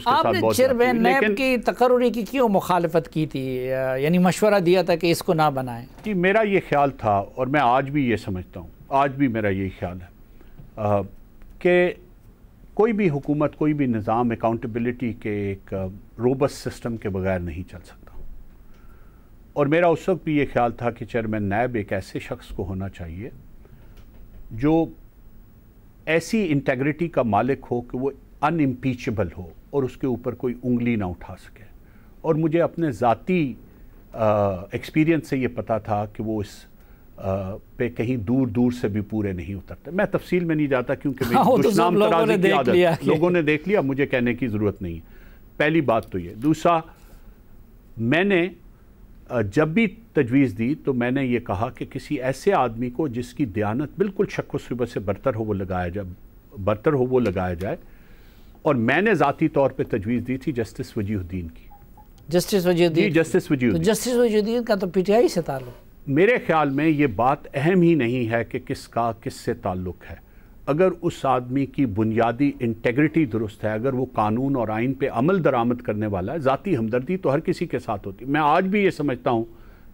کے ساتھ بہت آپ نے چیئرمین نیب کی تقرری کی کیوں مخالفت کی تھی، یعنی مشورہ دیا تھا کہ اس کو نہ بنائیں؟ جی میرا یہ خیال تھا، اور میں آج بھی یہ سمجھتا ہوں، آج بھی میرا یہی خیال ہے کہ کوئی بھی حکومت، کوئی بھی نظام اکاؤنٹیبلٹی کے ایک روبس سسٹم کے بغیر نہیں چل سکتا، اور میرا اس وقت بھی یہ خیال تھا کہ چیئرمین نیب ایک ایسے شخص کو ہونا چاہیے جو ایسی انٹیگریٹی کا مالک ہو کہ وہ ان امپیچبل ہو اور اس کے اوپر کوئی انگلی نہ اٹھا سکے. اور مجھے اپنے ذاتی ایکسپیرینس سے یہ پتا تھا کہ وہ اس پہ کہیں دور دور سے بھی پورے نہیں اترتے. میں تفصیل میں نہیں جاتا کیونکہ میری دشنام ترازی کی عادت، لوگوں نے دیکھ لیا، مجھے کہنے کی ضرورت نہیں. پہلی بات تو یہ. دوسرا، میں نے جب بھی تجویز دی تو میں نے یہ کہا کہ کسی ایسے آدمی کو جس کی دیانت بالکل شک و شبہ سے برتر ہو وہ لگایا جائے. اور میں نے ذاتی طور پہ تجویز دی تھی جسٹس وجیہ الدین کی. جسٹس وجیہ الدین؟ جی جسٹس وجیہ الدین. جسٹس وجیہ الدین کا تو پی ٹی آئی سے تعلق. میرے خیال میں یہ بات اہم ہی نہیں ہے کہ کس کا کس سے تعلق ہے. اگر اس آدمی کی بنیادی انٹیگریٹی درست ہے، اگر وہ قانون اور آئین پہ عمل درآمد کرنے والا ہے، ذاتی ہمدردی تو ہر کسی کے ساتھ ہوتی. میں آج بھی یہ سمجھتا ہوں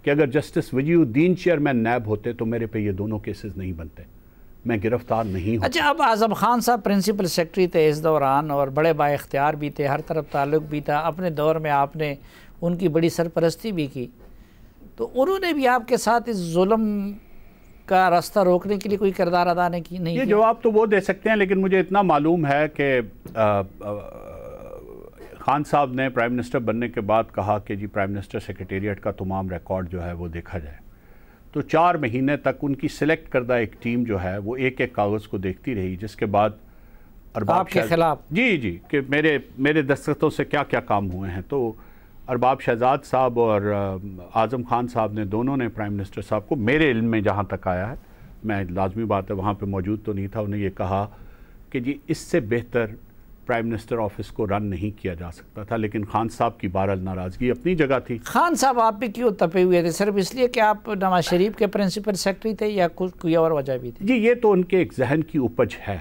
کہ اگر جسٹس وجیہ الدین چیئرمین نیب ہوتے تو میرے پہ یہ دونوں کیسز نہیں بنتے، میں گرفتار نہیں ہوں. اچھا، اب اعظم خان صاحب پرنسپل سیکرٹری تھے اس دوران اور بڑے با اختیار بھی تھے، ہر طرف تعلق بھی تھا. اپنے دور میں آپ نے ان کی بڑی سرپرستی بھی کی، تو انہوں نے بھی آپ کے ساتھ اس ظلم کا راستہ روکنے کے لیے کوئی کردار ادا نہیں کیا؟ یہ جواب تو وہ دے سکتے ہیں، لیکن مجھے اتنا معلوم ہے کہ خان صاحب نے پرائم منسٹر بننے کے بعد کہا کہ جی پرائم منسٹر سیکریٹریٹ کا تمام ریکارڈ جو ہے وہ دیکھا جائے. تو 4 مہینے تک ان کی سلیکٹ کردہ ایک ٹیم جو ہے وہ ایک ایک کاغذ کو دیکھتی رہی، جس کے بعد آپ کے خلاف جی کہ میرے دستخطوں سے کیا کیا کام ہوئے ہیں. تو ارباب شہزاد صاحب اور اعظم خان صاحب نے دونوں نے پرائم منسٹر صاحب کو، میرے علم میں جہاں تک آیا ہے، میں لازمی بات ہے وہاں پہ موجود تو نہیں تھا، انہیں یہ کہا کہ جی اس سے بہتر پرائم منسٹر آفس کو رن نہیں کیا جا سکتا تھا. لیکن خان صاحب کی بہرحال ناراضگی اپنی جگہ تھی. خان صاحب آپ پہ کیوں تپے ہوئے تھے؟ صرف اس لیے کہ آپ نواز شریف کے پرنسپل سیکرٹری تھے یا کوئی اور وجہ بھی تھی؟ جی یہ تو ان کے ایک ذہن کی اپج ہے.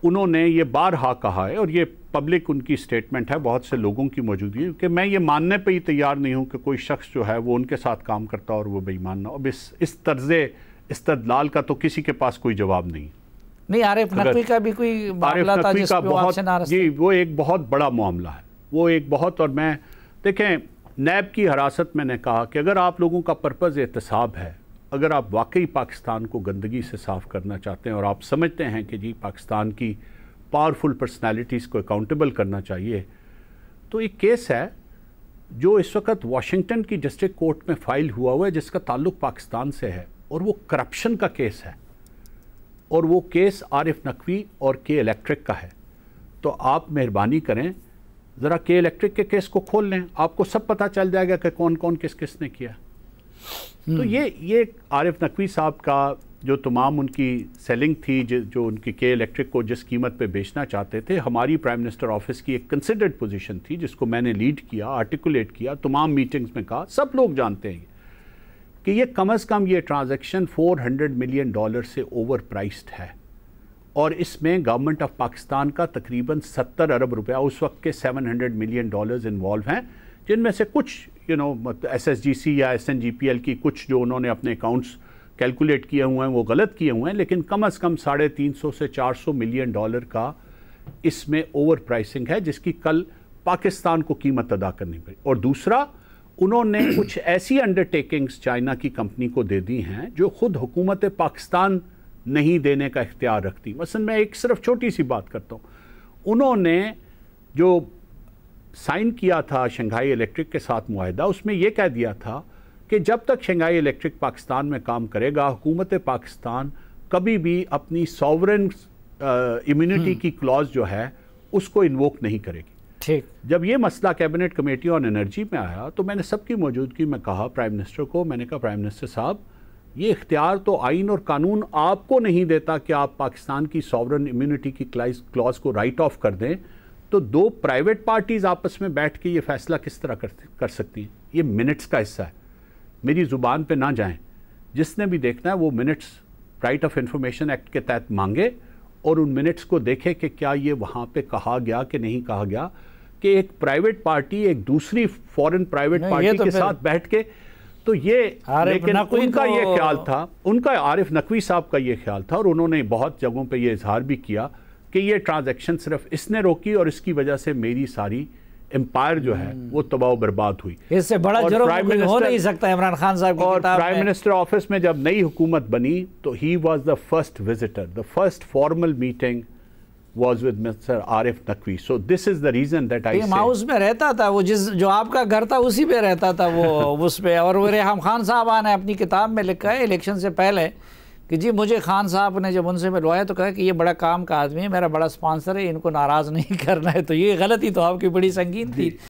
انہوں نے یہ بارہا کہا ہے اور یہ پبلک ان کی سٹیٹمنٹ ہے بہت سے لوگوں کی موجودگی، کہ میں یہ ماننے پہ ہی تیار نہیں ہوں کہ کوئی شخص جو ہے وہ ان کے ساتھ کام کرتا اور وہ بے ایمان نہ. اب اس طرز استدلال کا تو کسی کے پاس کوئی جواب نہیں. عارف نقوی کا بھی کوئی معاملہ تھا جس پہ آپ سے ناراض؟ جی وہ ایک بہت بڑا معاملہ ہے، وہ ایک بہت. اور میں دیکھیں نیب کی حراست میں نے کہا کہ اگر آپ لوگوں کا پرپز احتساب ہے، اگر آپ واقعی پاکستان کو گندگی سے صاف کرنا چاہتے ہیں اور آپ سمجھتے ہیں کہ جی پاکستان کی پاورفل پرسنالٹیز کو اکاؤنٹیبل کرنا چاہیے، تو ایک کیس ہے جو اس وقت واشنگٹن کی ڈسٹرکٹ کورٹ میں فائل ہوا ہے جس کا تعلق پاکستان سے ہے، اور وہ کرپشن کا کیس ہے، اور وہ کیس عارف نقوی اور کے الیکٹرک کا ہے. تو آپ مہربانی کریں ذرا کے الیکٹرک کے کیس کو کھول لیں، آپ کو سب پتہ چل جائے گا کہ کون کون کس نے کیا. تو یہ عارف نقوی صاحب کا جو تمام ان کی سیلنگ تھی، جو ان کی کے الیکٹرک کو جس قیمت پہ بیچنا چاہتے تھے، ہماری پرائم منسٹر آفس کی ایک کنسیڈرڈ پوزیشن تھی جس کو میں نے لیڈ کیا، آرٹیکولیٹ کیا، تمام میٹنگز میں کہا، سب لوگ جانتے ہیں کہ یہ کم از کم یہ ٹرانزیکشن $400 ملین سے اوور پرائسڈ ہے، اور اس میں گورنمنٹ آف پاکستان کا تقریباً 70 ارب روپیہ، اس وقت کے $700 ملین انوالو ہیں، جن میں سے کچھ ایس ایس جی سی یا S N G P L کی کچھ جو انہوں نے اپنے اکاؤنٹس کیلکولیٹ کیے ہوئے ہیں وہ غلط کیے ہوئے ہیں، لیکن کم از کم $350 سے $400 ملین کا اس میں اوور پرائسنگ ہے جس کی کل پاکستان کو قیمت ادا کرنی پڑی. اور دوسرا، انہوں نے کچھ ایسی انڈرٹیکنگز چائنا کی کمپنی کو دے دی ہیں جو خود حکومت پاکستان نہیں دینے کا اختیار رکھتی. مثلا میں ایک صرف چھوٹی سی بات کرتا ہوں، انہوں نے جو سائن کیا تھا شنگھائی الیکٹرک کے ساتھ معاہدہ، اس میں یہ کہہ دیا تھا کہ جب تک شنگھائی الیکٹرک پاکستان میں کام کرے گا، حکومت پاکستان کبھی بھی اپنی ساورن امیونٹی کی کلاز جو ہے اس کو انووک نہیں کرے گی. ٹھیک. جب یہ مسئلہ کیبنٹ کمیٹی آن انرجی میں آیا تو میں نے سب کی موجودگی میں کہا پرائم منسٹر کو، میں نے کہا پرائم منسٹر صاحب یہ اختیار تو آئین اور قانون آپ کو نہیں دیتا کہ آپ پاکستان کی ساورن امیونٹی کی کلاز کو رائٹ آف کر دیں، تو 2 پرائیویٹ پارٹیز آپس میں بیٹھ کے یہ فیصلہ کس طرح کر سکتی ہیں؟ یہ منٹس کا حصہ ہے، میری زبان پہ نہ جائیں. جس نے بھی دیکھنا ہے وہ minutes right of information act کے تحت مانگے اور ان منٹس کو دیکھے کہ کیا یہ وہاں پہ کہا گیا کہ نہیں کہا گیا کہ ایک پرائیویٹ پارٹی ایک دوسری فورن پرائیویٹ پارٹی کے ساتھ بیٹھ کے تو یہ لیکن ان کا یہ خیال تھا، ان کا عارف نقوی صاحب کا یہ خیال تھا، اور انہوں نے بہت جگہوں پہ یہ اظہار بھی کیا کہ یہ ٹرانزیکشن صرف اس نے روکی اور اس کی وجہ سے میری ساری امپائر جو ہے وہ تباہ و برباد ہوئی. اس سے بڑا جرم ہو نہیں سکتا عمران خان صاحب کی اور کتاب میں. پرائم منسٹر آفس میں جب نئی حکومت بنی تو he was the first visitor, the first formal meeting was with Mr. Arif Naqvi. So this is the reason that I say team house میں رہتا تھا وہ، جو آپ کا گھر تھا اسی پہ رہتا تھا وہ اس پہ. اور وہ ریحام خان صاحب نے اپنی کتاب میں لکھا ہے الیکشن سے پہلے کہ جی مجھے خان صاحب نے جب ان سے ملوایا تو کہا کہ یہ بڑا کام کا آدمی ہے، میرا بڑا سپانسر ہے، ان کو ناراض نہیں کرنا ہے. تو یہ غلطی تو آپ کی بڑی سنگین تھی.